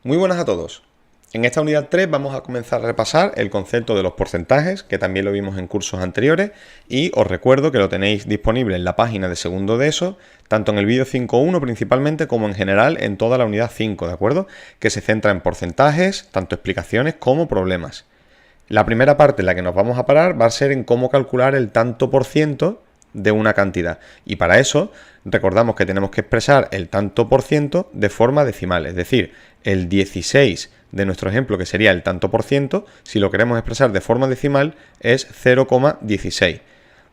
Muy buenas a todos. En esta unidad 3 vamos a comenzar a repasar el concepto de los porcentajes, que también lo vimos en cursos anteriores, y os recuerdo que lo tenéis disponible en la página de segundo de ESO, tanto en el vídeo 5.1 principalmente como en general en toda la unidad 5, ¿de acuerdo? Que se centra en porcentajes, tanto explicaciones como problemas. La primera parte en la que nos vamos a parar va a ser en cómo calcular el tanto por ciento de una cantidad. Y para eso recordamos que tenemos que expresar el tanto por ciento de forma decimal, es decir, el 16 de nuestro ejemplo, que sería el tanto por ciento, si lo queremos expresar de forma decimal es 0,16,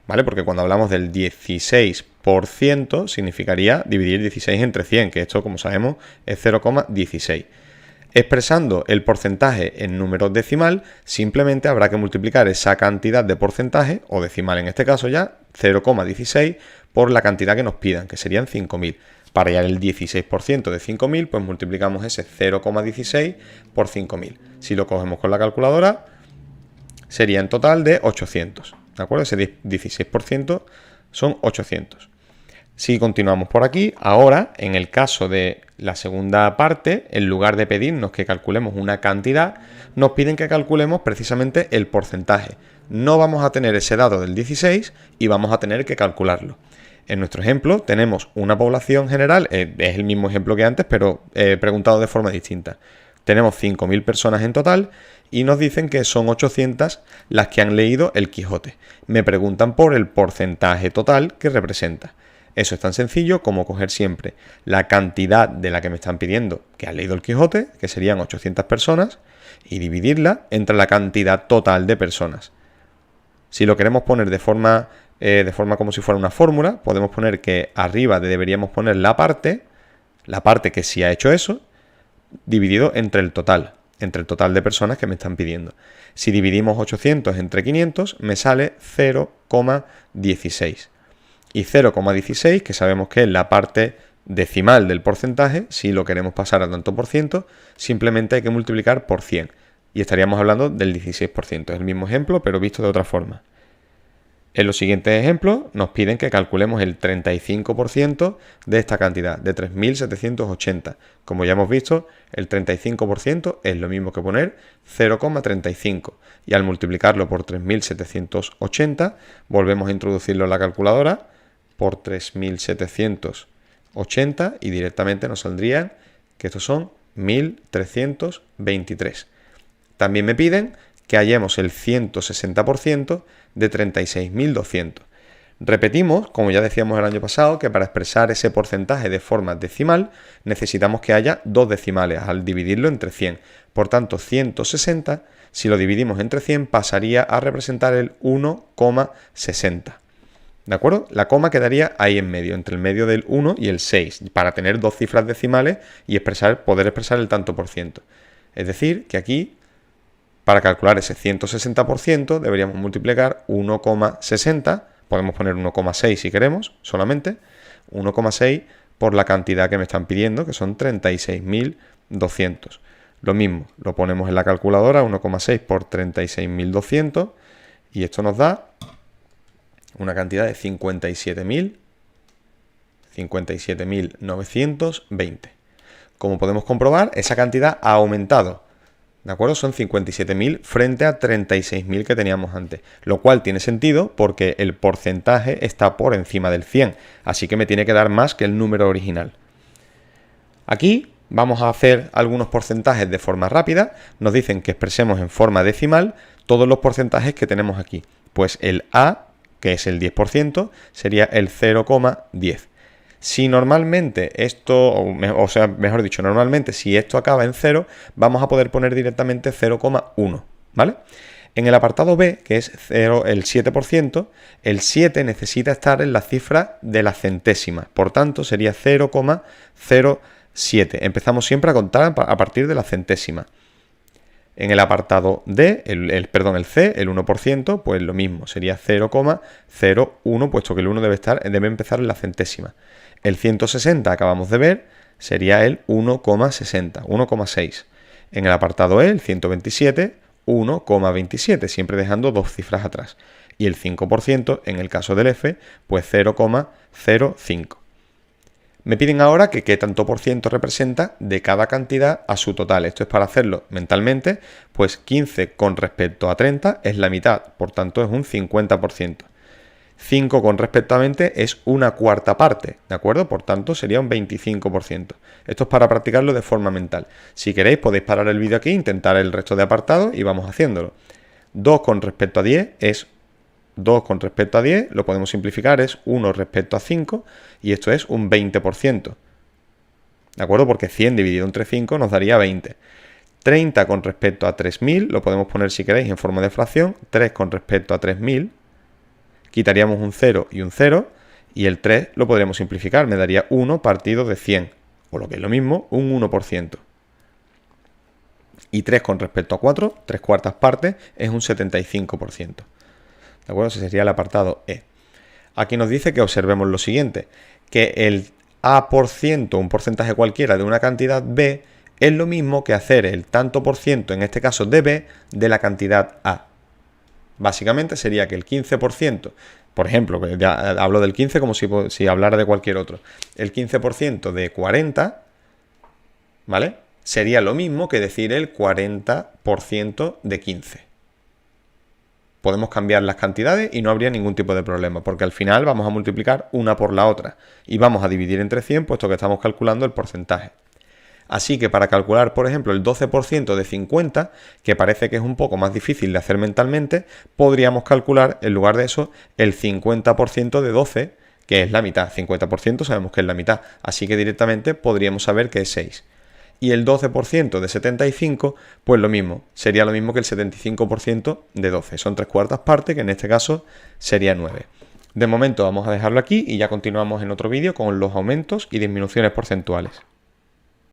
¿vale? Porque cuando hablamos del 16% significaría dividir 16 entre 100, que esto, como sabemos, es 0,16. Expresando el porcentaje en número decimal, simplemente habrá que multiplicar esa cantidad de porcentaje, o decimal en este caso ya, 0,16, por la cantidad que nos pidan, que serían 5.000. Para hallar el 16% de 5.000, pues multiplicamos ese 0,16 por 5.000. Si lo cogemos con la calculadora, sería en total de 800. ¿De acuerdo? Ese 16% son 800. Si continuamos por aquí, ahora, en el caso de la segunda parte, en lugar de pedirnos que calculemos una cantidad, nos piden que calculemos precisamente el porcentaje. No vamos a tener ese dado del 16 y vamos a tener que calcularlo. En nuestro ejemplo tenemos una población general, es el mismo ejemplo que antes, pero preguntado de forma distinta. Tenemos 5.000 personas en total y nos dicen que son 800 las que han leído El Quijote. Me preguntan por el porcentaje total que representa. Eso es tan sencillo como coger siempre la cantidad de la que me están pidiendo que han leído El Quijote, que serían 800 personas, y dividirla entre la cantidad total de personas. Si lo queremos poner de forma como si fuera una fórmula, podemos poner que arriba deberíamos poner la parte que sí ha hecho eso, dividido entre el total de personas que me están pidiendo. Si dividimos 800 entre 500, me sale 0,16. Y 0,16, que sabemos que es la parte decimal del porcentaje, si lo queremos pasar a tanto por ciento, simplemente hay que multiplicar por 100. Y estaríamos hablando del 16%. Es el mismo ejemplo, pero visto de otra forma. En los siguientes ejemplos nos piden que calculemos el 35% de esta cantidad, de 3.780. Como ya hemos visto, el 35% es lo mismo que poner 0,35. Y al multiplicarlo por 3.780, volvemos a introducirlo en la calculadora por 3.780 y directamente nos saldría que estos son 1.323. También me piden que hallemos el 160% de 36.200. Repetimos, como ya decíamos el año pasado, que para expresar ese porcentaje de forma decimal necesitamos que haya dos decimales al dividirlo entre 100. Por tanto, 160, si lo dividimos entre 100, pasaría a representar el 1,60. ¿De acuerdo? La coma quedaría ahí en medio, entre el medio del 1 y el 6, para tener dos cifras decimales y poder expresar el tanto por ciento. Es decir, que aquí, para calcular ese 160%, deberíamos multiplicar 1,60, podemos poner 1,6 si queremos, solamente, 1,6 por la cantidad que me están pidiendo, que son 36.200. Lo mismo, lo ponemos en la calculadora, 1,6 por 36.200, y esto nos da una cantidad de 57.920. Como podemos comprobar, esa cantidad ha aumentado. ¿De acuerdo? Son 57.000 frente a 36.000 que teníamos antes. Lo cual tiene sentido porque el porcentaje está por encima del 100. Así que me tiene que dar más que el número original. Aquí vamos a hacer algunos porcentajes de forma rápida. Nos dicen que expresemos en forma decimal todos los porcentajes que tenemos aquí. Pues el A, que es el 10%, sería el 0,10. Si normalmente esto, mejor dicho, normalmente si esto acaba en 0, vamos a poder poner directamente 0,1, ¿vale? En el apartado B, que es el 7%, el 7 necesita estar en la cifra de la centésima, por tanto sería 0,07. Empezamos siempre a contar a partir de la centésima. En el apartado D, el C, el 1%, pues lo mismo, sería 0,01, puesto que el 1 debe empezar en la centésima. El 160, acabamos de ver, sería el 1,60, 1,6. En el apartado E, el 127, 1,27, siempre dejando dos cifras atrás. Y el 5%, en el caso del F, pues 0,05. Me piden ahora que qué tanto por ciento representa de cada cantidad a su total. Esto es para hacerlo mentalmente, pues 15 con respecto a 30 es la mitad, por tanto es un 50%. 5 con respecto a 20 es una cuarta parte, ¿de acuerdo? Por tanto sería un 25%. Esto es para practicarlo de forma mental. Si queréis podéis parar el vídeo aquí, intentar el resto de apartados y vamos haciéndolo. 2 con respecto a 10 es 2 con respecto a 10, lo podemos simplificar, es 1 respecto a 5 y esto es un 20%. ¿De acuerdo? Porque 100 dividido entre 5 nos daría 20. 30 con respecto a 3000, lo podemos poner si queréis en forma de fracción, 3 con respecto a 3000, quitaríamos un 0 y un 0 y el 3 lo podríamos simplificar, me daría 1 partido de 100, o lo que es lo mismo, un 1%. Y 3 con respecto a 4, 3 cuartas partes, es un 75%. ¿De acuerdo? Ese sería el apartado E. Aquí nos dice que observemos lo siguiente, que el A%, un porcentaje cualquiera de una cantidad B, es lo mismo que hacer el tanto por ciento, en este caso de B, de la cantidad A. Básicamente sería que el 15%, por ejemplo, que ya hablo del 15 como si hablara de cualquier otro, el 15% de 40, ¿vale? Sería lo mismo que decir el 40% de 15. Podemos cambiar las cantidades y no habría ningún tipo de problema, porque al final vamos a multiplicar una por la otra y vamos a dividir entre 100, puesto que estamos calculando el porcentaje. Así que para calcular, por ejemplo, el 12% de 50, que parece que es un poco más difícil de hacer mentalmente, podríamos calcular, en lugar de eso, el 50% de 12, que es la mitad. 50% sabemos que es la mitad, así que directamente podríamos saber que es 6. Y el 12% de 75, pues lo mismo, sería lo mismo que el 75% de 12. Son 3 cuartas partes, que en este caso sería 9. De momento vamos a dejarlo aquí y ya continuamos en otro vídeo con los aumentos y disminuciones porcentuales.